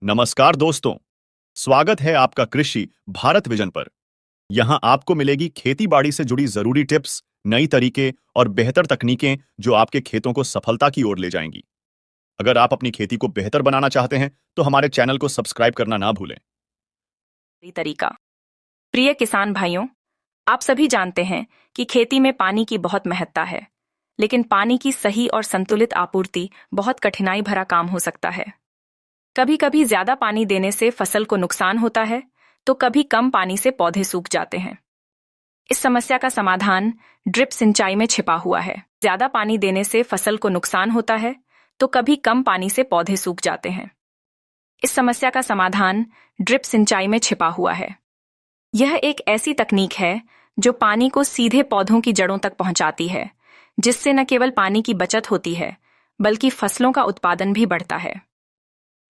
नमस्कार दोस्तों, स्वागत है आपका कृषि भारत विजन पर। यहाँ आपको मिलेगी खेती बाड़ी से जुड़ी जरूरी टिप्स, नई तरीके और बेहतर तकनीकें जो आपके खेतों को सफलता की ओर ले जाएंगी। अगर आप अपनी खेती को बेहतर बनाना चाहते हैं, तो हमारे चैनल को सब्सक्राइब करना ना भूलें। तरीका। प्रिय किसान भाइयों, आप सभी जानते हैं कि खेती में पानी की बहुत महत्ता है, लेकिन पानी की सही और संतुलित आपूर्ति बहुत कठिनाई भरा काम हो सकता है। कभी कभी ज्यादा पानी देने से फसल को नुकसान होता है, तो कभी कम पानी से पौधे सूख जाते हैं। इस समस्या का समाधान ड्रिप सिंचाई में छिपा हुआ है। ज्यादा पानी देने से फसल को नुकसान होता है, तो कभी कम पानी से पौधे सूख जाते हैं। इस समस्या का समाधान ड्रिप सिंचाई में छिपा हुआ है। यह एक ऐसी तकनीक है जो पानी को सीधे पौधों की जड़ों तक पहुंचाती है, जिससे न केवल पानी की बचत होती है, बल्कि फसलों का उत्पादन भी बढ़ता है।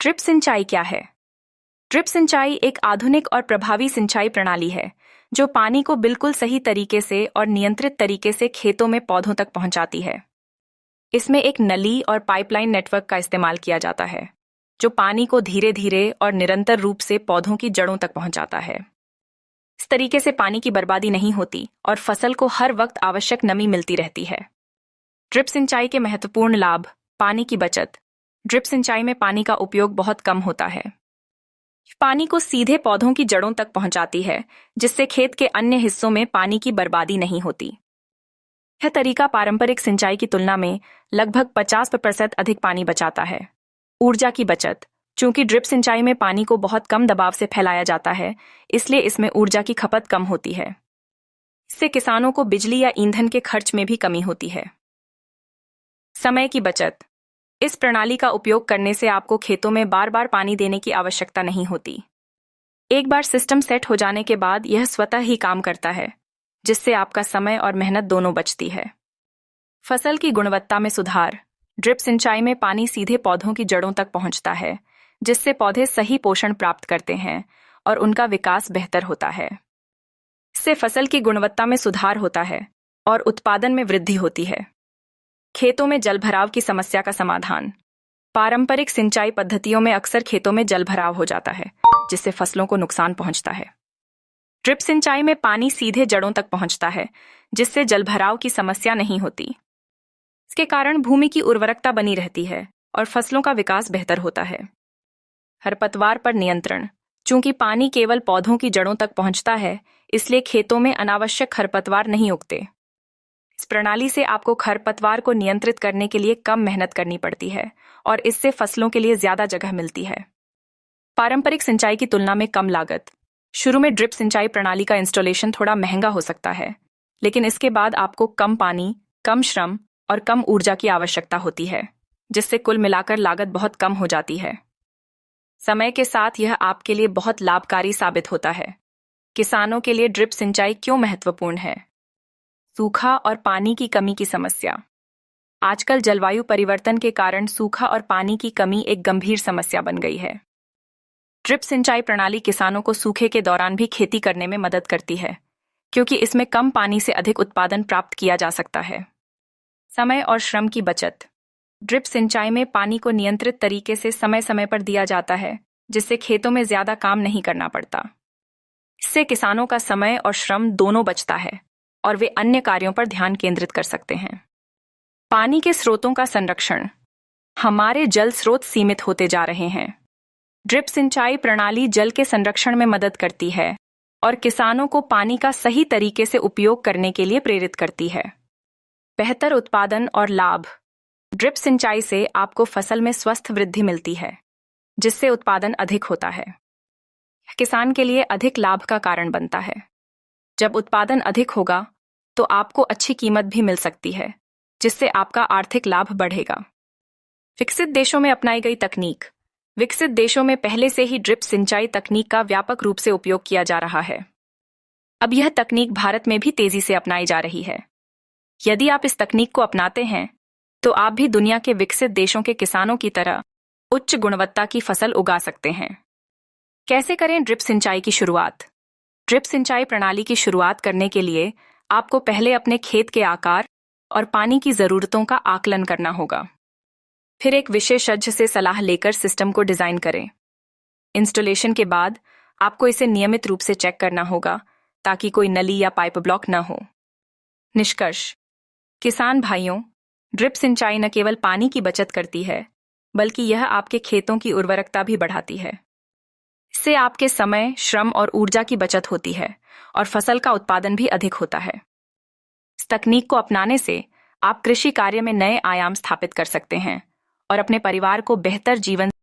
ड्रिप सिंचाई क्या है? ड्रिप सिंचाई एक आधुनिक और प्रभावी सिंचाई प्रणाली है जो पानी को बिल्कुल सही तरीके से और नियंत्रित तरीके से खेतों में पौधों तक पहुंचाती है। इसमें एक नली और पाइपलाइन नेटवर्क का इस्तेमाल किया जाता है, जो पानी को धीरे धीरे और निरंतर रूप से पौधों की जड़ों तक पहुंचाता है। इस तरीके से पानी की बर्बादी नहीं होती और फसल को हर वक्त आवश्यक नमी मिलती रहती है। ड्रिप सिंचाई के महत्वपूर्ण लाभ। पानी की बचत। ड्रिप सिंचाई में पानी का उपयोग बहुत कम होता है। पानी को सीधे पौधों की जड़ों तक पहुंचाती है, जिससे खेत के अन्य हिस्सों में पानी की बर्बादी नहीं होती। यह तरीका पारंपरिक सिंचाई की तुलना में लगभग 50% अधिक पानी बचाता है। ऊर्जा की बचत। चूंकि ड्रिप सिंचाई में पानी को बहुत कम दबाव से फैलाया जाता है, इसलिए इसमें ऊर्जा की खपत कम होती है। इससे किसानों को बिजली या ईंधन के खर्च में भी कमी होती है। समय की बचत। इस प्रणाली का उपयोग करने से आपको खेतों में बार बार पानी देने की आवश्यकता नहीं होती। एक बार सिस्टम सेट हो जाने के बाद यह स्वतः ही काम करता है, जिससे आपका समय और मेहनत दोनों बचती है। फसल की गुणवत्ता में सुधार। ड्रिप सिंचाई में पानी सीधे पौधों की जड़ों तक पहुंचता है, जिससे पौधे सही पोषण प्राप्त करते हैं और उनका विकास बेहतर होता है। इससे फसल की गुणवत्ता में सुधार होता है और उत्पादन में वृद्धि होती है। खेतों में जलभराव की समस्या का समाधान। पारंपरिक सिंचाई पद्धतियों में अक्सर खेतों में जलभराव हो जाता है, जिससे फसलों को नुकसान पहुंचता है। ड्रिप सिंचाई में पानी सीधे जड़ों तक पहुंचता है, जिससे जलभराव की समस्या नहीं होती। इसके कारण भूमि की उर्वरकता बनी रहती है और फसलों का विकास बेहतर होता है। खरपतवार पर नियंत्रण। चूंकि पानी केवल पौधों की जड़ों तक पहुंचता है, इसलिए खेतों में अनावश्यक खरपतवार नहीं उगते। इस प्रणाली से आपको खरपतवार को नियंत्रित करने के लिए कम मेहनत करनी पड़ती है और इससे फसलों के लिए ज्यादा जगह मिलती है। पारंपरिक सिंचाई की तुलना में कम लागत। शुरू में ड्रिप सिंचाई प्रणाली का इंस्टॉलेशन थोड़ा महंगा हो सकता है, लेकिन इसके बाद आपको कम पानी, कम श्रम और कम ऊर्जा की आवश्यकता होती है, जिससे कुल मिलाकर लागत बहुत कम हो जाती है। समय के साथ यह आपके लिए बहुत लाभकारी साबित होता है। किसानों के लिए ड्रिप सिंचाई क्यों महत्वपूर्ण है? सूखा और पानी की कमी की समस्या। आजकल जलवायु परिवर्तन के कारण सूखा और पानी की कमी एक गंभीर समस्या बन गई है। ड्रिप सिंचाई प्रणाली किसानों को सूखे के दौरान भी खेती करने में मदद करती है, क्योंकि इसमें कम पानी से अधिक उत्पादन प्राप्त किया जा सकता है। समय और श्रम की बचत। ड्रिप सिंचाई में पानी को नियंत्रित तरीके से समय समय पर दिया जाता है, जिससे खेतों में ज्यादा काम नहीं करना पड़ता। इससे किसानों का समय और श्रम दोनों बचता है और वे अन्य कार्यों पर ध्यान केंद्रित कर सकते हैं। पानी के स्रोतों का संरक्षण। हमारे जल स्रोत सीमित होते जा रहे हैं। ड्रिप सिंचाई प्रणाली जल के संरक्षण में मदद करती है और किसानों को पानी का सही तरीके से उपयोग करने के लिए प्रेरित करती है। बेहतर उत्पादन और लाभ। ड्रिप सिंचाई से आपको फसल में स्वस्थ वृद्धि मिलती है, जिससे उत्पादन अधिक होता है। किसान के लिए अधिक लाभ का कारण बनता है। जब उत्पादन अधिक होगा, तो आपको अच्छी कीमत भी मिल सकती है, जिससे आपका आर्थिक लाभ बढ़ेगा। विकसित देशों में अपनाई गई तकनीक। विकसित देशों में पहले से ही ड्रिप सिंचाई तकनीक का व्यापक रूप से उपयोग किया जा रहा है। अब यह तकनीक भारत में भी तेजी से अपनाई जा रही है। यदि आप इस तकनीक को अपनाते हैं, तो आप भी दुनिया के विकसित देशों के किसानों की तरह उच्च गुणवत्ता की फसल उगा सकते हैं। कैसे करें ड्रिप सिंचाई की शुरुआत? ड्रिप सिंचाई प्रणाली की शुरुआत करने के लिए आपको पहले अपने खेत के आकार और पानी की जरूरतों का आकलन करना होगा। फिर एक विशेषज्ञ से सलाह लेकर सिस्टम को डिजाइन करें। इंस्टॉलेशन के बाद आपको इसे नियमित रूप से चेक करना होगा ताकि कोई नली या पाइप ब्लॉक न हो। निष्कर्ष: किसान भाइयों, ड्रिप सिंचाई न केवल पानी की बचत करती है, बल्कि यह आपके खेतों की उर्वरकता भी बढ़ाती है। इससे आपके समय, श्रम और ऊर्जा की बचत होती है और फसल का उत्पादन भी अधिक होता है। इस तकनीक को अपनाने से आप कृषि कार्य में नए आयाम स्थापित कर सकते हैं और अपने परिवार को बेहतर जीवन